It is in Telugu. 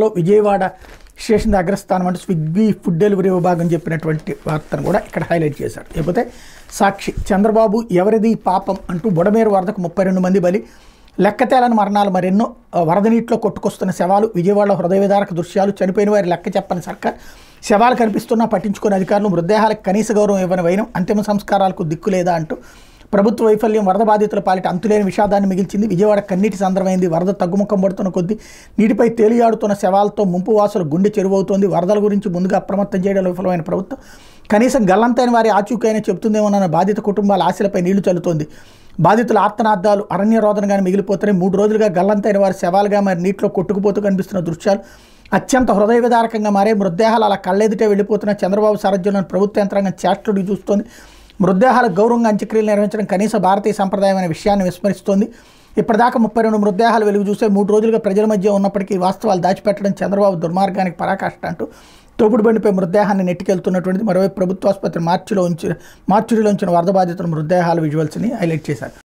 లో విజయవాడ స్టేషన్ అగ్రస్థానం అంటే స్విగ్గీ ఫుడ్ డెలివరీ విభాగం చెప్పినటువంటి వార్తను కూడా ఇక్కడ హైలైట్ చేశారు. లేకపోతే సాక్షి చంద్రబాబు ఎవరిది పాపం అంటూ బుడమేరు వరదకు 32 మంది బలి, లెక్కతేలని మరణాలు మరెన్నో, వరద నీటిలో కొట్టుకొస్తున్న శవాలు, విజయవాడలో హృదయ విదారక దృశ్యాలు, చనిపోయిన వారి లెక్క చెప్పని సర్కార్, శవాలు కనిపిస్తున్నా పట్టించుకునే అధికారులు, మృతదేహాలకు కనీస గౌరవం ఇవ్వని వైనం, అంతిమ సంస్కారాలకు దిక్కు లేదా అంటూ ప్రభుత్వ వైఫల్యం వరద బాధితుల పాలిట అంతులేని విషాదాన్ని మిగిల్చింది. విజయవాడ కన్నీటి సంద్రమైంది. వరద తగ్గుముఖం పడుతున్న కొద్దీ నీటిపై తేలియాడుతున్న శవాలతో ముంపు వాసులు గుండె చెరువవుతోంది. వరదల గురించి ముందుగా అప్రమత్తం చేయడంలో విఫలమైన ప్రభుత్వం కనీసం గల్లంతైన వారి ఆచూకైనా చెబుతుందేమోనన్న బాధిత కుటుంబాల ఆశలపై నీళ్లు చల్లుతోంది. బాధితుల ఆర్తనాదాలు అరణ్య రోదనగానే మిగిలిపోతున్నాయి. 3 రోజులుగా గల్లంతైన వారి శవాలుగా మరి నీటిలో కొట్టుకుపోతూ కనిపిస్తున్న దృశ్యాలు అత్యంత హృదయ విదారకంగా మారే. మృతదేహాలు అలా కళ్ళెదుటే వెళ్ళిపోతున్న చంద్రబాబు సారథ్యంలోని ప్రభుత్వ యంత్రాంగం చేష్టలుడి చూస్తోంది. మృతదేహాలకు గౌరవంగా అంత్యక్రియలు నిర్వహించడం కనీస భారతీయ సంప్రదాయం అనే విషయాన్ని విస్మరిస్తోంది. ఇప్పటిదాకా 32 మృతదేహాలు వెలుగు చూసే 3 రోజులుగా ప్రజల మధ్య ఉన్నప్పటికీ వాస్తవాలు దాచిపెట్టడం చంద్రబాబు దుర్మార్గానికి పరాకాష్ట అంటూ తోపుడు బండిపై మృతదేహాన్ని నెట్టుకెళ్తున్నటువంటిది. మరోవైపు ప్రభుత్వ ఆసుపత్రి మార్చిలో ఉంచిన వరద బాధితుల మృతదేహాల విజువల్స్ని హైలైట్ చేశారు.